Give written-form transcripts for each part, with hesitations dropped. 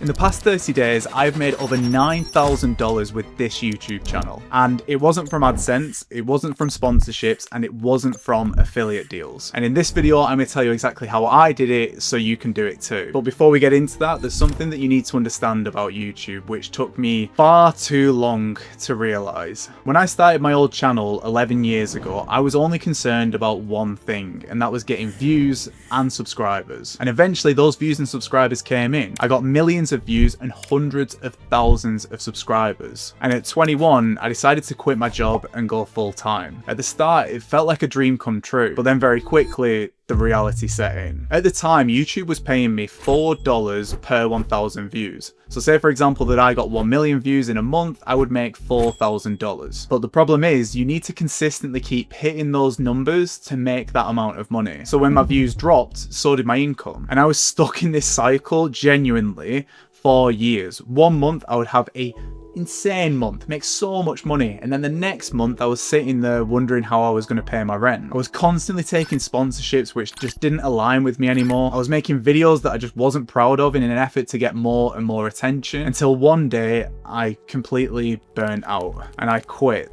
In the past 30 days, I've made over $9,000 with this YouTube channel. And it wasn't from AdSense, it wasn't from sponsorships, and it wasn't from affiliate deals. And in this video, I'm going to tell you exactly how I did it so you can do it too. But before we get into that, there's something that you need to understand about YouTube, which took me far too long to realize. When I started my old channel 11 years ago, I was only concerned about one thing, and that was getting views and subscribers. And eventually those views and subscribers came in. I got millions of views and hundreds of thousands of subscribers. And at 21, I decided to quit my job and go full time. At the start, it felt like a dream come true, but then very quickly, the reality set in. At the time, YouTube was paying me $4 per 1,000 views. So say for example that I got 1 million views in a month, I would make $4,000. But the problem is you need to consistently keep hitting those numbers to make that amount of money. So when my views dropped, so did my income. And I was stuck in this cycle genuinely for years. One month I would have a insane month, make so much money, and then the next month I was sitting there wondering how I was going to pay my rent. I was constantly taking sponsorships which just didn't align with me anymore. I was making videos that I just wasn't proud of in an effort to get more and more attention, until one day I completely burnt out and I quit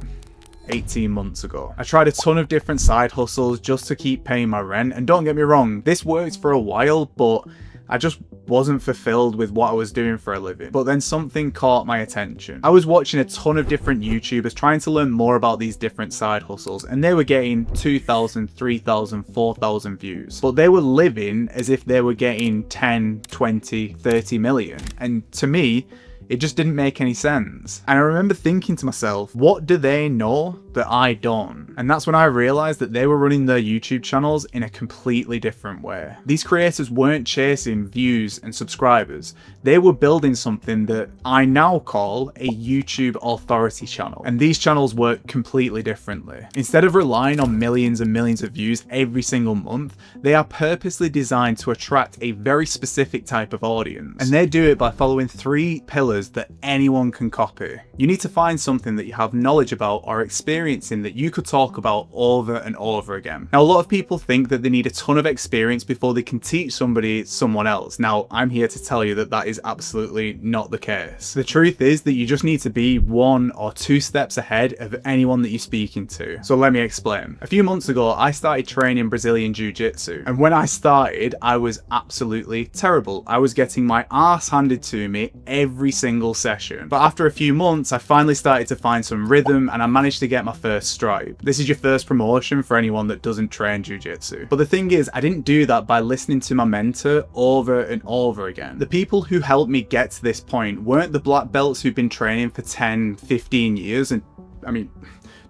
18 months ago. I tried a ton of different side hustles just to keep paying my rent, and don't get me wrong, this worked for a while, but I just wasn't fulfilled with what I was doing for a living. But then something caught my attention. I was watching a ton of different YouTubers trying to learn more about these different side hustles, and they were getting 2,000, 3,000, 4,000 views. But they were living as if they were getting 10, 20, 30 million. And to me, it just didn't make any sense. And I remember thinking to myself, what do they know that I don't? And that's when I realized that they were running their YouTube channels in a completely different way. These creators weren't chasing views and subscribers. They were building something that I now call a YouTube authority channel. And these channels work completely differently. Instead of relying on millions and millions of views every single month, they are purposely designed to attract a very specific type of audience. And they do it by following 3 pillars that anyone can copy. You need to find something that you have knowledge about or experience in that you could talk about over and over again. Now, a lot of people think that they need a ton of experience before they can teach someone else. Now, I'm here to tell you that that is absolutely not the case. The truth is that you just need to be 1 or 2 steps ahead of anyone that you're speaking to. So let me explain. A few months ago, I started training Brazilian Jiu-Jitsu. And when I started, I was absolutely terrible. I was getting my ass handed to me every single session. But after a few months, I finally started to find some rhythm and I managed to get my first stripe. This is your first promotion for anyone that doesn't train jiu-jitsu. But the thing is, I didn't do that by listening to my mentor over and over again. The people who helped me get to this point weren't the black belts who've been training for 10, 15 years. And I mean,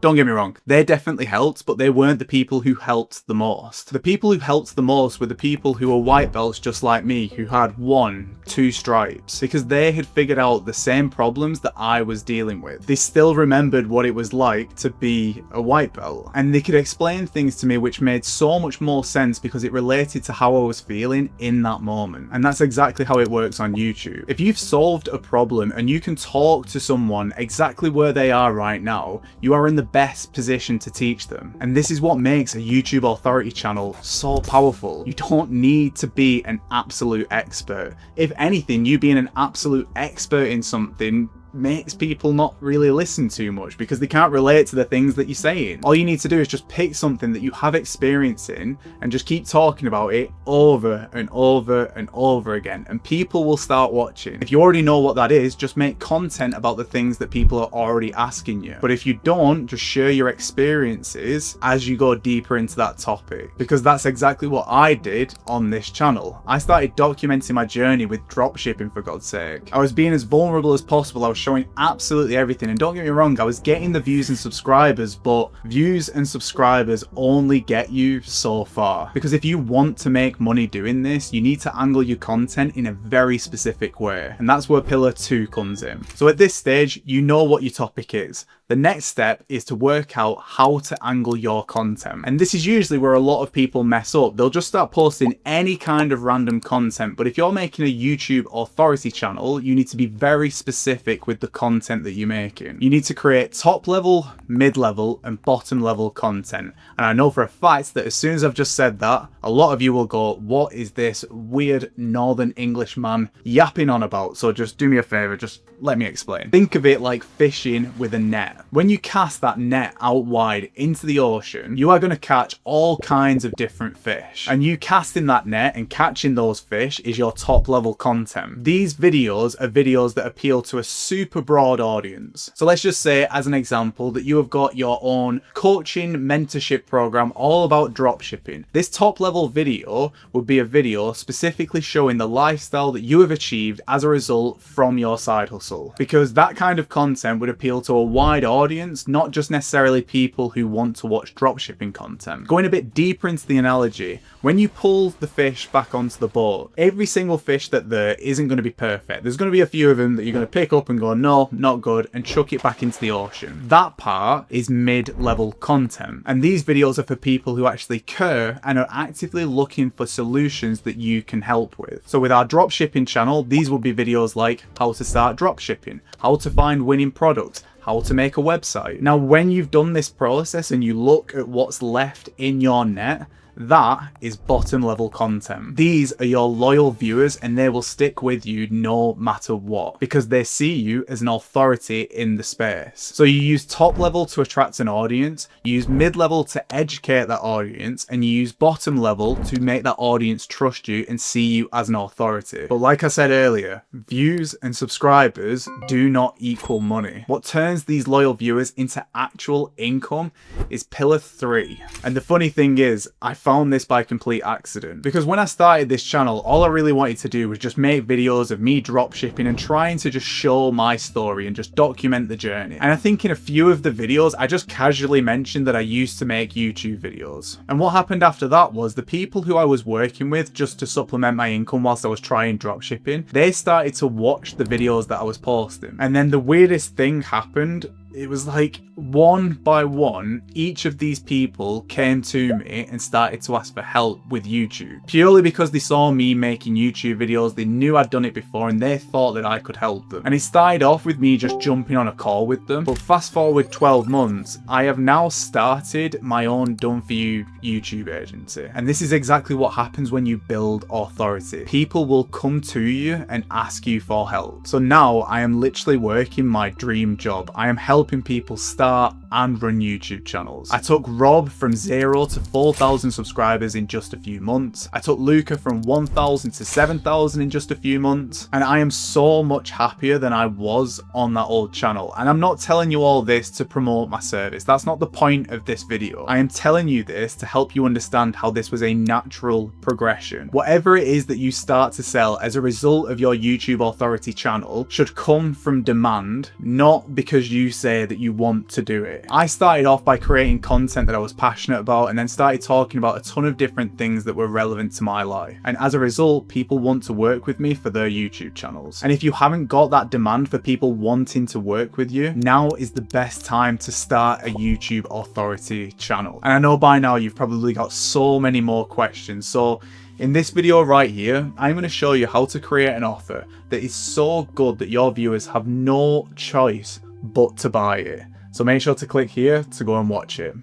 don't get me wrong, they definitely helped, but they weren't the people who helped the most. The people who helped the most were the people who were white belts just like me, who had 1, 2 stripes, because they had figured out the same problems that I was dealing with. They still remembered what it was like to be a white belt, and they could explain things to me which made so much more sense because it related to how I was feeling in that moment. And that's exactly how it works on YouTube. If you've solved a problem and you can talk to someone exactly where they are right now, you are in the best position to teach them. And this is what makes a YouTube authority channel so powerful. You don't need to be an absolute expert. If anything, you being an absolute expert in something makes people not really listen too much because they can't relate to the things that you're saying. All you need to do is just pick something that you have experience in and just keep talking about it over and over and over again, and people will start watching. If you already know what that is, just make content about the things that people are already asking you. But if you don't, just share your experiences as you go deeper into that topic, because that's exactly what I did on this channel. I started documenting my journey with dropshipping, for God's sake. I was being as vulnerable as possible. I was showing absolutely everything, and don't get me wrong, I was getting the views and subscribers, but views and subscribers only get you so far. Because if you want to make money doing this, you need to angle your content in a very specific way, and that's where pillar 2 comes in. So at this stage, you know what your topic is. the next step is to work out how to angle your content. And this is usually where a lot of people mess up. They'll just start posting any kind of random content. But if you're making a YouTube authority channel, you need to be very specific with the content that you're making. You need to create top level, mid level, and bottom level content. And I know for a fact that as soon as I've just said that, a lot of you will go, what is this weird Northern English man yapping on about? So just do me a favor, just let me explain. Think of it like fishing with a net. When you cast that net out wide into the ocean, you are going to catch all kinds of different fish. And you casting that net and catching those fish is your top level content. These videos are videos that appeal to a super broad audience. So let's just say, as an example, that you have got your own coaching mentorship program all about dropshipping. This top level video would be a video specifically showing the lifestyle that you have achieved as a result from your side hustle. Because that kind of content would appeal to a wide audience, not just necessarily people who want to watch dropshipping content. Going a bit deeper into the analogy, when you pull the fish back onto the boat, every single fish that there isn't going to be perfect. There's going to be a few of them that you're going to pick up and go, no, not good, and chuck it back into the ocean. That part is mid-level content. And these videos are for people who actually care and are actively looking for solutions that you can help with. So with our dropshipping channel, these will be videos like how to start dropshipping, how to find winning products, how to make a website. Now, when you've done this process and you look at what's left in your net, that is bottom level content. These are your loyal viewers and they will stick with you no matter what because they see you as an authority in the space. So you use top level to attract an audience, you use mid level to educate that audience, and you use bottom level to make that audience trust you and see you as an authority. But like I said earlier, views and subscribers do not equal money. What turns these loyal viewers into actual income is pillar 3. And the funny thing is, I found this by complete accident because when I started this channel, all I really wanted to do was just make videos of me dropshipping and trying to just show my story and just document the journey. And I think in a few of the videos, I just casually mentioned that I used to make YouTube videos. And what happened after that was the people who I was working with just to supplement my income whilst I was trying dropshipping, they started to watch the videos that I was posting. And then the weirdest thing happened. It was like one by one, each of these people came to me and started to ask for help with YouTube. Purely because they saw me making YouTube videos, they knew I'd done it before and they thought that I could help them. And it started off with me just jumping on a call with them. But fast forward 12 months, I have now started my own done for you YouTube agency. And this is exactly what happens when you build authority. People will come to you and ask you for help. So now I am literally working my dream job. I am helping people start and run YouTube channels. I took Rob from 0 to 4,000 subscribers in just a few months. I took Luca from 1,000 to 7,000 in just a few months. And I am so much happier than I was on that old channel. And I'm not telling you all this to promote my service. That's not the point of this video. I am telling you this to help you understand how this was a natural progression. Whatever it is that you start to sell as a result of your YouTube authority channel should come from demand, not because you say that you want to do it. I started off by creating content that I was passionate about and then started talking about a ton of different things that were relevant to my life. And as a result, people want to work with me for their YouTube channels. And if you haven't got that demand for people wanting to work with you, now is the best time to start a YouTube authority channel. And I know by now you've probably got so many more questions. So in this video right here, I'm going to show you how to create an offer that is so good that your viewers have no choice but to buy it. So make sure to click here to go and watch it.